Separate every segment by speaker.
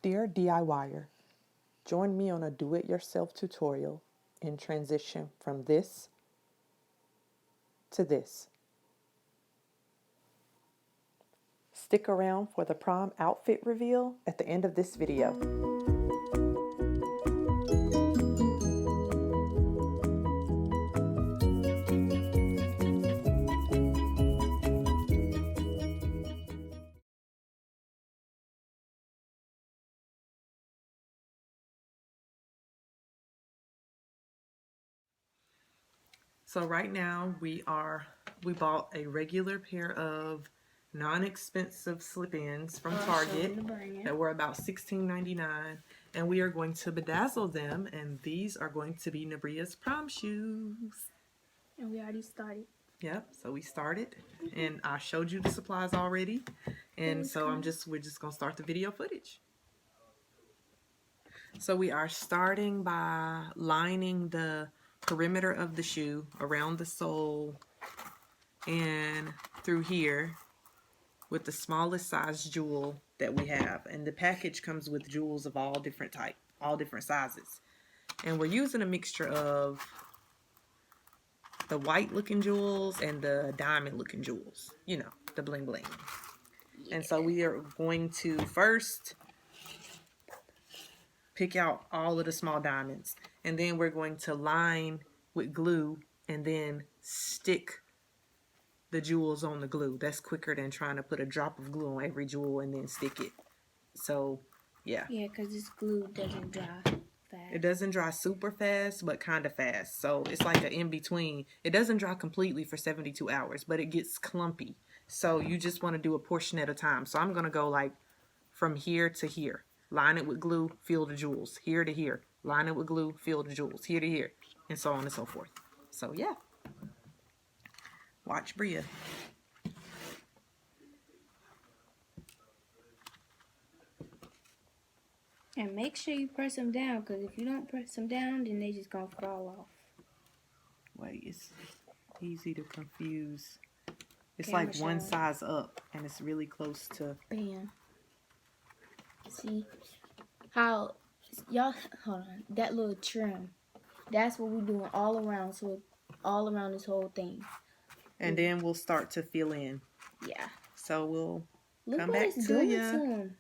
Speaker 1: Dear DIYer, join me on a do-it-yourself tutorial in transition from this to this. Stick around for the prom outfit reveal at the end of this video. So right now we bought a regular pair of non-expensive slip-ins from Target that were about $16.99, and we are going to bedazzle them, and these are going to be Nebria's prom shoes.
Speaker 2: And we already started.
Speaker 1: Yep, so we started, and I showed you the supplies already, and so we're just gonna start the video footage. So we are starting by lining the perimeter of the shoe around the sole and through here with the smallest size jewel that we have. And the package comes with jewels of all different types, all different sizes. And we're using a mixture of the white looking jewels and the diamond looking jewels, you know, the bling bling. Yeah. And so we are going to first pick out all of the small diamonds, and then we're going to line with glue and then stick the jewels on the glue. That's quicker than trying to put a drop of glue on every jewel and then stick it. So yeah,
Speaker 2: because this glue doesn't dry fast.
Speaker 1: It doesn't dry super fast, but kind of fast. So it's like an in-between. It doesn't dry completely for 72 hours, but it gets clumpy. So you just want to do a portion at a time. So I'm going to go like from here to here. Line it with glue, fill the jewels. Here to here. Line it with glue, fill the jewels. Here to here. And so on and so forth. So yeah. Watch Bria.
Speaker 2: And make sure you press them down, because if you don't press them down, then they just gonna fall off.
Speaker 1: Wait, it's easy to confuse. It's
Speaker 2: Camera
Speaker 1: like one
Speaker 2: showing.
Speaker 1: size up, and it's really close to...
Speaker 2: Bam. See how y'all, hold on, that little trim, that's what we're doing all around, so all around this whole thing.
Speaker 1: And then we'll start to fill in.
Speaker 2: Yeah.
Speaker 1: So we'll
Speaker 2: Look
Speaker 1: come
Speaker 2: what
Speaker 1: back
Speaker 2: it's
Speaker 1: to
Speaker 2: doing
Speaker 1: you.
Speaker 2: to him.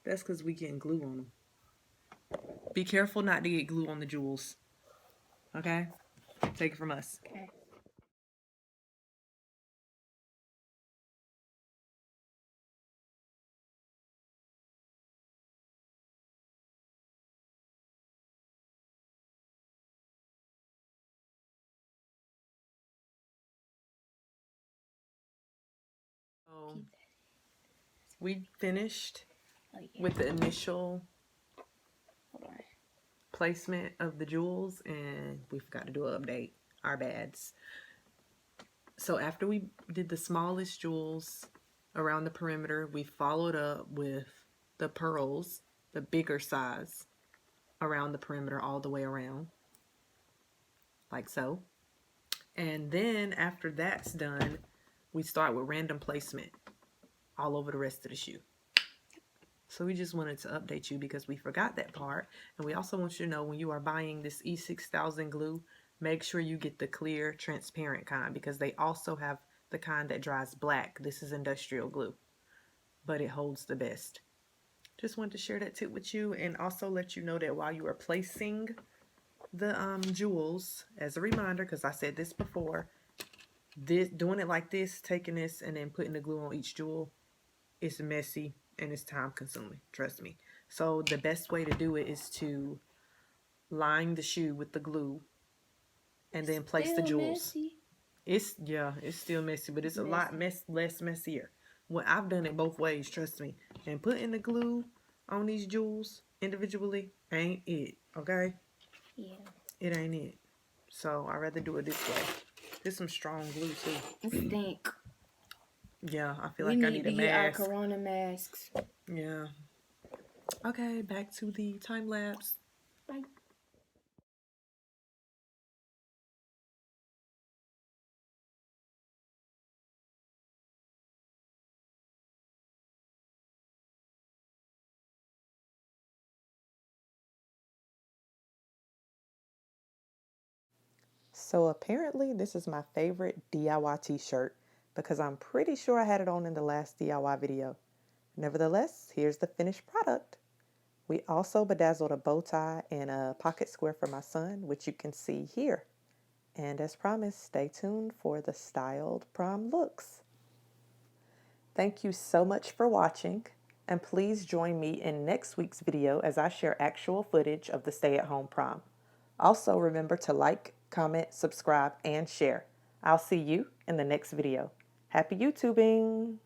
Speaker 1: That's because we getting glue on them. Be careful not to get glue on the jewels. Okay? Take it from us.
Speaker 2: Okay.
Speaker 1: So we finished with the initial placement of the jewels, and we forgot to do an update. Our bads. So after we did the smallest jewels around the perimeter, we followed up with the pearls, the bigger size, around the perimeter all the way around, like so. And then after that's done, we start with random placement all over the rest of the shoe. So we just wanted to update you because we forgot that part. And we also want you to know, when you are buying this E6000 glue, make sure you get the clear, transparent kind, because they also have the kind that dries black. This is industrial glue, but it holds the best. Just wanted to share that tip with you, and also let you know that while you are placing the jewels, as a reminder, because I said this before, doing it like this, taking this and then putting the glue on each jewel, it's messy and it's time consuming, trust me. So the best way to do it is to line the shoe with the glue and then place the jewels.
Speaker 2: Messy.
Speaker 1: It's still messy, but it's a lot less messier. Well, I've done it both ways, trust me. And putting the glue on these jewels individually ain't it, okay?
Speaker 2: Yeah.
Speaker 1: It ain't it. So I'd rather do it this way. There's some strong glue too.
Speaker 2: It stink.
Speaker 1: Yeah, I feel like I need a mask. We need to
Speaker 2: get our corona masks.
Speaker 1: Yeah. Okay, back to the time lapse.
Speaker 2: Bye.
Speaker 1: So apparently this is my favorite DIY t-shirt because I'm pretty sure I had it on in the last DIY video. Nevertheless, here's the finished product. We also bedazzled a bow tie and a pocket square for my son, which you can see here. And as promised, stay tuned for the styled prom looks. Thank you so much for watching, and please join me in next week's video as I share actual footage of the stay-at-home prom. Also remember to like, comment, subscribe, and share. I'll see you in the next video. Happy YouTubing!